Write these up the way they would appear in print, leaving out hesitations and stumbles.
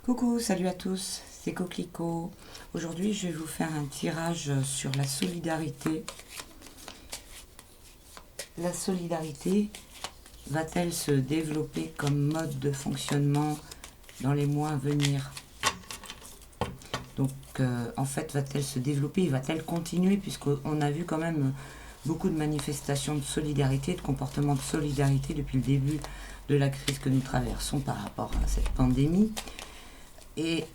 Coucou, salut à tous, c'est Coquelicot. Aujourd'hui, je vais vous faire un tirage sur la solidarité. La solidarité va-t-elle se développer comme mode de fonctionnement dans les mois à venir? Donc, en fait, va-t-elle se développer et va-t-elle continuer, puisqu'on a vu quand même beaucoup de manifestations de solidarité, de comportements de solidarité depuis le début de la crise que nous traversons par rapport à cette pandémie. Et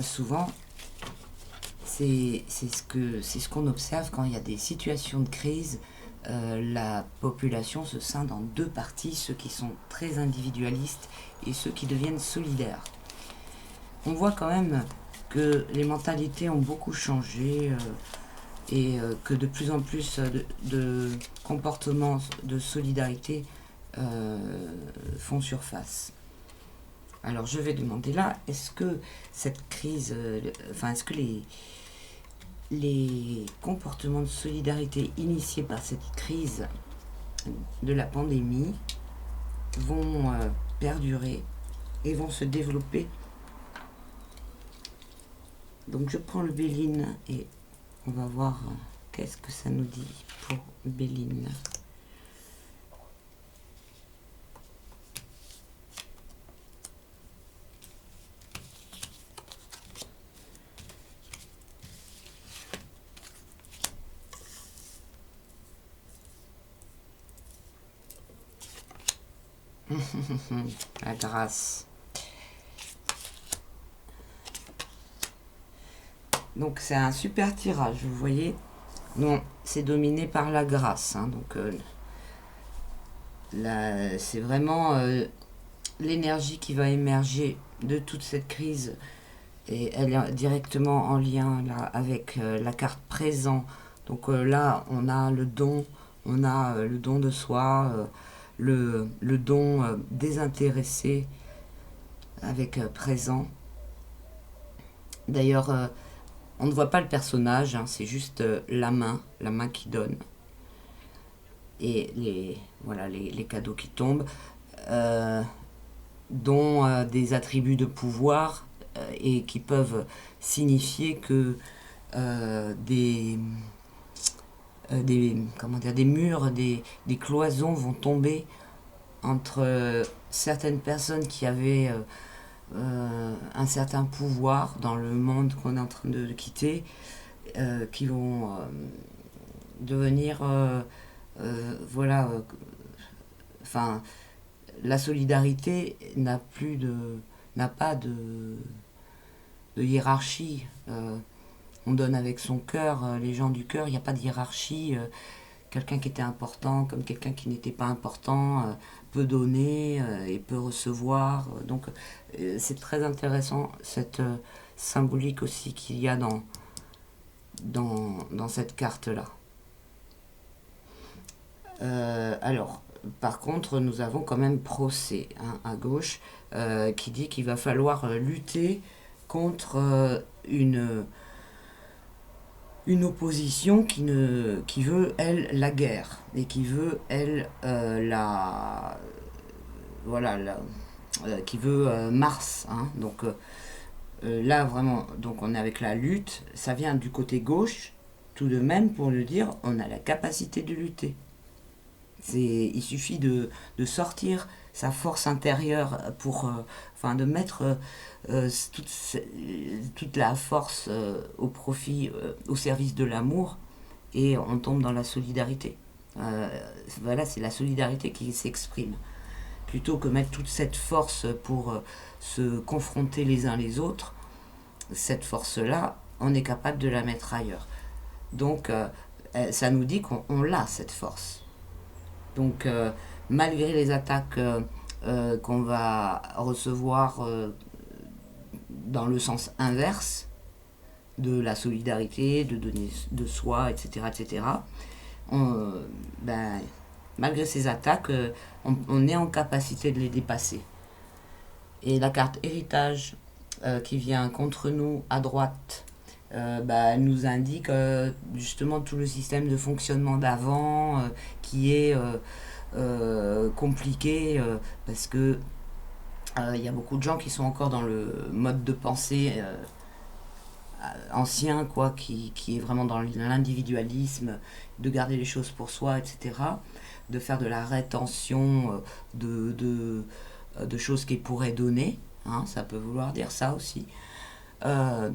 souvent, c'est ce qu'on observe quand il y a des situations de crise. La population se scinde en deux parties, ceux qui sont très individualistes et ceux qui deviennent solidaires. On voit quand même que les mentalités ont beaucoup changé et que de plus en plus de comportements de solidarité font surface. Alors je vais demander là, est-ce que cette crise, est-ce que les comportements de solidarité initiés par cette crise de la pandémie vont perdurer et vont se développer? Donc je prends le Béline et on va voir qu'est-ce que ça nous dit pour Béline. La grâce. Donc c'est un super tirage, vous voyez. Non, c'est dominé par la grâce. Donc là, c'est vraiment l'énergie qui va émerger de toute cette crise. Et elle est directement en lien là, avec la carte présent. Donc là, on a le don de soi, le don désintéressé avec présent. D'ailleurs, on ne voit pas le personnage, c'est juste la main qui donne. Et les cadeaux qui tombent, dont des attributs de pouvoir et qui peuvent signifier que des murs, des cloisons vont tomber entre certaines personnes qui avaient un certain pouvoir dans le monde qu'on est en train de quitter, qui vont devenir la solidarité n'a pas de hiérarchie. On donne avec son cœur, les gens du cœur, il n'y a pas de hiérarchie. Quelqu'un qui était important comme quelqu'un qui n'était pas important peut donner et peut recevoir. Donc c'est très intéressant cette symbolique aussi qu'il y a dans cette carte-là. Alors, par contre, nous avons quand même Procès à gauche qui dit qu'il va falloir lutter contre une opposition qui veut, elle, la guerre et qui veut, elle, qui veut Mars. Donc là, vraiment, donc on est avec la lutte. Ça vient du côté gauche, tout de même, pour le dire, on a la capacité de lutter. Il suffit de sortir sa force intérieure pour, de mettre toute la force au profit, au service de l'amour, et on tombe dans la solidarité. C'est la solidarité qui s'exprime. Plutôt que mettre toute cette force pour se confronter les uns les autres, cette force-là, on est capable de la mettre ailleurs. Donc, ça nous dit qu'on l'a, cette force. Donc, malgré les attaques qu'on va recevoir dans le sens inverse de la solidarité, de donner de soi, etc., malgré ces attaques, on est en capacité de les dépasser. Et la carte héritage qui vient contre nous à droite, nous indique justement tout le système de fonctionnement d'avant qui est compliqué parce que Il y a beaucoup de gens qui sont encore dans le mode de pensée ancien, quoi, qui est vraiment dans l'individualisme, de garder les choses pour soi, etc. De faire de la rétention de choses qu'ils pourraient donner. Hein, ça peut vouloir dire ça aussi. Euh,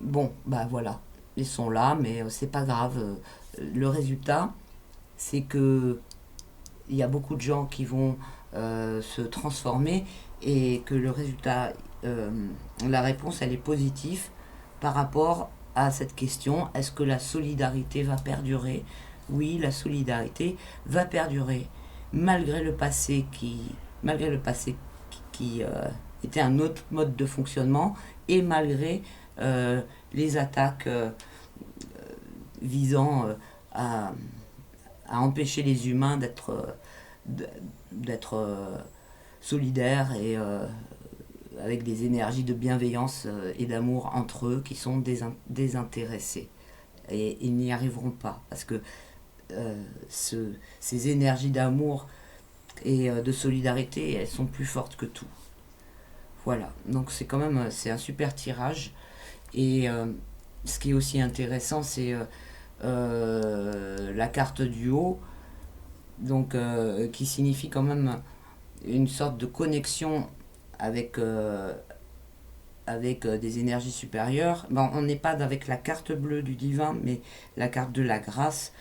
bon, bah voilà, ils sont là, mais c'est pas grave. Le résultat, c'est que il y a beaucoup de gens qui vont se transformer et que le résultat, la réponse, elle est positive par rapport à cette question, est-ce que la solidarité va perdurer? Oui, la solidarité va perdurer malgré le passé qui était un autre mode de fonctionnement et malgré les attaques visant à, à empêcher les humains d'être solidaires et avec des énergies de bienveillance et d'amour entre eux qui sont désintéressés. Et ils n'y arriveront pas parce que ces énergies d'amour et de solidarité, elles sont plus fortes que tout. Voilà, donc c'est quand même c'est un super tirage. Et ce qui est aussi intéressant, c'est la carte du haut, donc qui signifie quand même une sorte de connexion avec, avec des énergies supérieures. Bon, on n'est pas avec la carte bleue du divin, mais la carte de la grâce,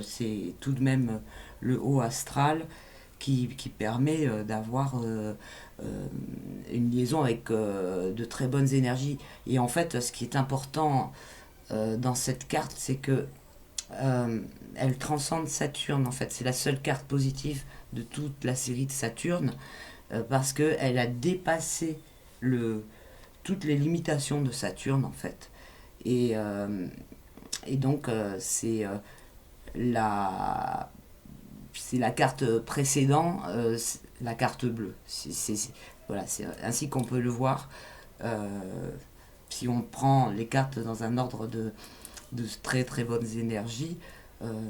c'est tout de même le haut astral qui permet d'avoir une liaison avec de très bonnes énergies. Et en fait, ce qui est important dans cette carte, c'est que elle transcende Saturne. En fait, c'est la seule carte positive de toute la série de Saturne parce qu'elle a dépassé toutes les limitations de Saturne en fait. Et, et donc la, c'est la carte précédente, la carte bleue. Voilà, c'est ainsi qu'on peut le voir. Si on prend les cartes dans un ordre de très très bonnes énergies, euh,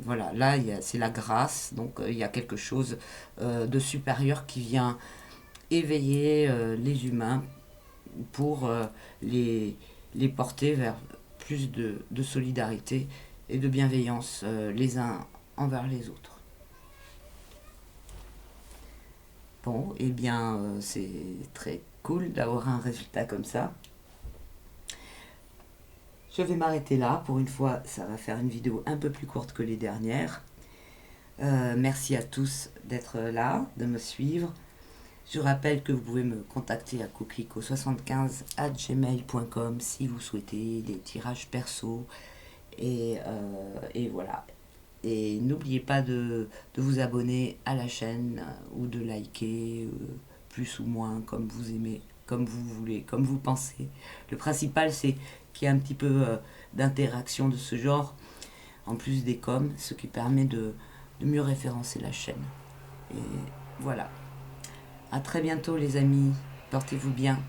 voilà, là c'est la grâce, donc il y a quelque chose de supérieur qui vient éveiller les humains pour les porter vers plus de solidarité et de bienveillance les uns envers les autres. Bon, et eh bien, c'est très cool d'avoir un résultat comme ça. Je vais m'arrêter là. Pour une fois, ça va faire une vidéo un peu plus courte que les dernières. Merci à tous d'être là, de me suivre. Je rappelle que vous pouvez me contacter à coquelicot75@gmail.com si vous souhaitez des tirages perso. Et voilà. Et n'oubliez pas de vous abonner à la chaîne ou de liker plus ou moins comme vous aimez, comme vous voulez, comme vous pensez. Le principal, c'est qu'il y ait un petit peu d'interaction de ce genre, en plus des coms, ce qui permet de mieux référencer la chaîne. Et voilà. À très bientôt les amis. Portez-vous bien.